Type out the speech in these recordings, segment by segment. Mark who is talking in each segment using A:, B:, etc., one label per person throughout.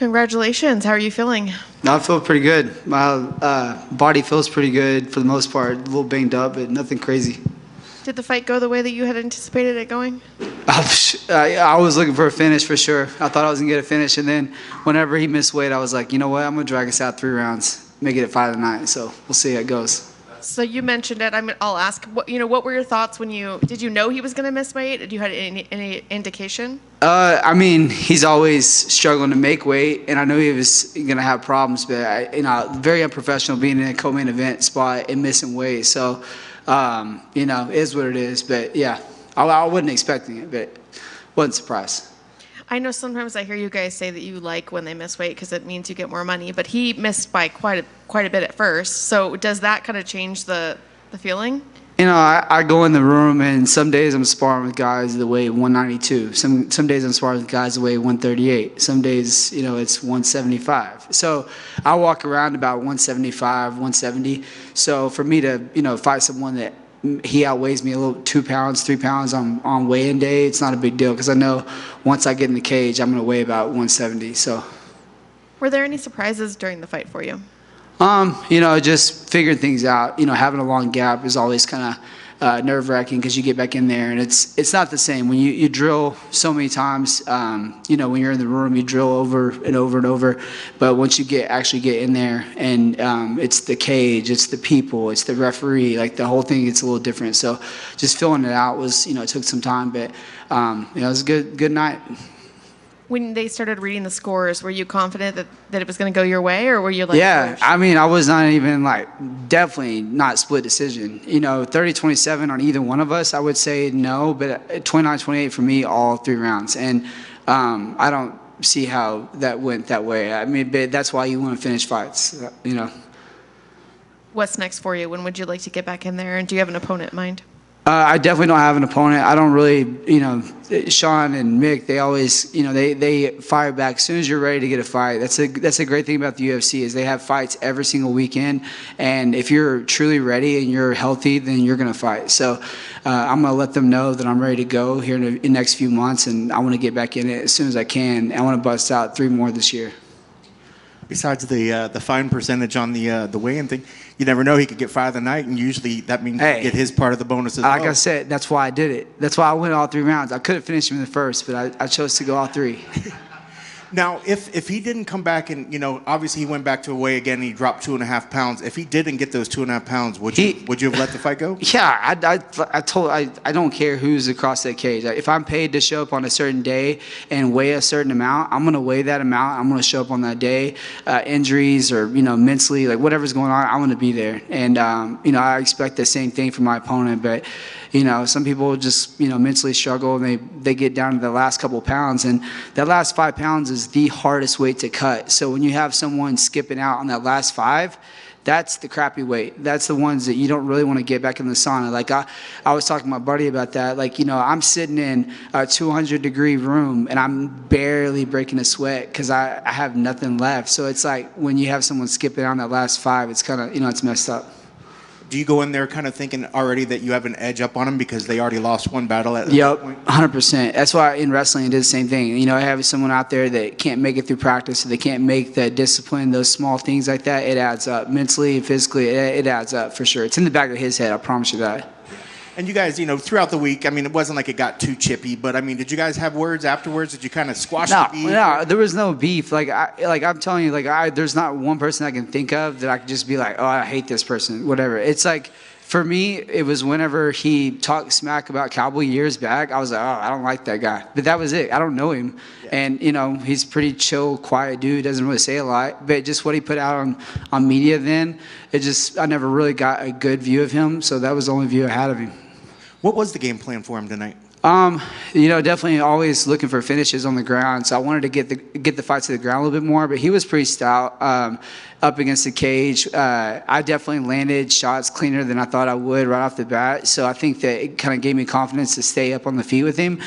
A: Congratulations. How are you feeling?
B: No, I feel pretty good. My body feels pretty good for the most part. A little banged up, but nothing crazy.
A: Did the fight go the way that you had anticipated it going?
B: I was looking for a finish for sure. I thought I was going to get a finish, and then whenever he missed weight, I was like, you know what, I'm going to drag us out 3 rounds, make it at 5 tonight. So we'll see how it goes.
A: So you mentioned it. I'll ask. What were your thoughts when did you know he was going to miss weight? Did you had any indication?
B: I mean, he's always struggling to make weight, and I knew he was going to have problems. But very unprofessional being in a co-main event spot and missing weight. So, it is what it is. But yeah, I wasn't expecting it, but wasn't surprised.
A: I know sometimes I hear you guys say that you like when they miss weight because it means you get more money, but he missed by quite a bit at first. So does that kind of change the feeling?
B: I go in the room, and some days I'm sparring with guys that weigh 192. Some days I'm sparring with guys that weigh 138. Some days, it's 175. So I walk around about 175, 170. So for me to, fight someone that he outweighs me a little 2 pounds, 3 pounds on weigh-in day, it's not a big deal because I know once I get in the cage, I'm going to weigh about 170. So,
A: were there any surprises during the fight for you?
B: Just figuring things out. Having a long gap is always kind of nerve-wracking because you get back in there and it's not the same when you drill so many times. When you're in the room, you drill over and over and over. But once you actually get in there and it's the cage, it's the people, it's the referee, like the whole thing gets a little different. So just filling it out was, it took some time, but it was a good night.
A: When they started reading the scores, were you confident that it was going to go your way, or were you like...
B: Yeah, I mean, I was not even definitely not split decision. 30-27 on either one of us, I would say no, but 29-28 for me, all 3 rounds. And I don't see how that went that way. I mean, but that's why you want to finish fights,
A: What's next for you? When would you like to get back in there, and do you have an opponent in mind?
B: I definitely don't have an opponent. I don't really, Sean and Mick, they always, they fire back as soon as you're ready to get a fight. That's a great thing about the UFC is they have fights every single weekend, and if you're truly ready and you're healthy, then you're going to fight. So I'm going to let them know that I'm ready to go here in the next few months, and I want to get back in it as soon as I can. I want to bust out 3 more this year.
C: Besides the fine percentage on the weigh-in thing, you never know, he could get 5 tonight, and usually that means you get his part of the bonus as well.
B: Like I said, that's why I did it. That's why I went all 3 rounds. I could have finished him in the first, but I chose to go all 3.
C: Now, if he didn't come back and, obviously he went back to a weigh again and he dropped 2.5 pounds. If he didn't get those 2.5 pounds, would you have let the fight go?
B: Yeah, I don't care who's across that cage. If I'm paid to show up on a certain day and weigh a certain amount, I'm going to weigh that amount. I'm going to show up on that day. Injuries or, mentally, like whatever's going on, I'm going to be there. And, I expect the same thing from my opponent, but some people just, mentally struggle and they get down to the last couple of pounds. And that last 5 pounds is the hardest weight to cut. So when you have someone skipping out on that last 5, that's the crappy weight. That's the ones that you don't really want to get back in the sauna. Like I was talking to my buddy about that. Like, I'm sitting in a 200-degree room and I'm barely breaking a sweat because I have nothing left. So it's like when you have someone skipping on that last 5, it's kind of, it's messed up.
C: Do you go in there kind of thinking already that you have an edge up on them because they already lost 1 battle at that point?
B: Yep, 100%. That's why in wrestling it is the same thing. I have someone out there that can't make it through practice, they can't make the discipline, those small things like that. It adds up. Mentally and physically, it adds up for sure. It's in the back of his head, I promise you that.
C: And you guys, throughout the week, I mean, it wasn't like it got too chippy, but I mean, did you guys have words afterwards? Did you kind of squash the beef?
B: No, there was no beef. I'm telling you, there's not one person I can think of that I could just be like, oh, I hate this person, whatever. It's like, for me, it was whenever he talked smack about Cowboy years back, I was like, oh, I don't like that guy. But that was it. I don't know him. Yeah. And, he's a pretty chill, quiet dude, doesn't really say a lot. But just what he put out on media then, I never really got a good view of him. So that was the only view I had of him.
C: What was the game plan for him tonight?
B: Definitely always looking for finishes on the ground. So I wanted to get the fight to the ground a little bit more, but he was pretty stout up against the cage. I definitely landed shots cleaner than I thought I would right off the bat. So I think that it kind of gave me confidence to stay up on the feet with him.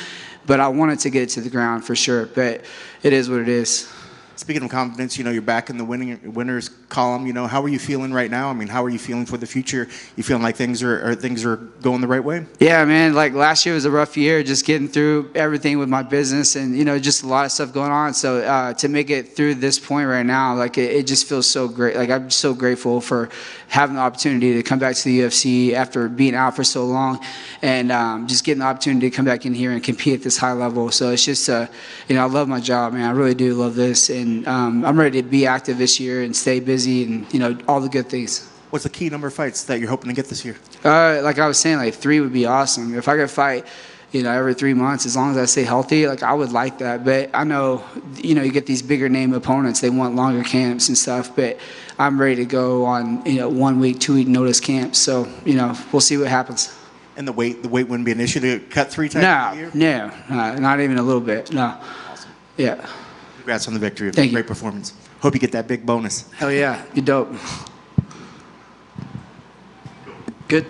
B: But I wanted to get it to the ground for sure. But it is what it is.
C: Speaking of confidence, you're back in the winners column. How are you feeling right now? I mean, how are you feeling for the future? You feeling like things are going the right way?
B: Yeah, man. Like last year was a rough year, just getting through everything with my business, and just a lot of stuff going on. So to make it through this point right now, like it just feels so great. Like I'm so grateful for having the opportunity to come back to the UFC after being out for so long, and just getting the opportunity to come back in here and compete at this high level. So it's just, I love my job, man. I really do love this, and I'm ready to be active this year and stay busy, and all the good things.
C: What's the key number of fights that you're hoping to get this year?
B: Like I was saying, like 3 would be awesome. If I could fight, every 3 months, as long as I stay healthy, like I would like that. But I know, you get these bigger name opponents, they want longer camps and stuff. But I'm ready to go on, 1 week, 2 week notice camps. So, we'll see what happens.
C: And the weight wouldn't be an issue to cut 3 times a year?
B: No, not even a little bit. No.
C: Awesome.
B: Yeah.
C: Congrats on the victory.
B: Thank you.
C: Great performance. Hope you get that big bonus.
B: Hell yeah, you're dope. Good.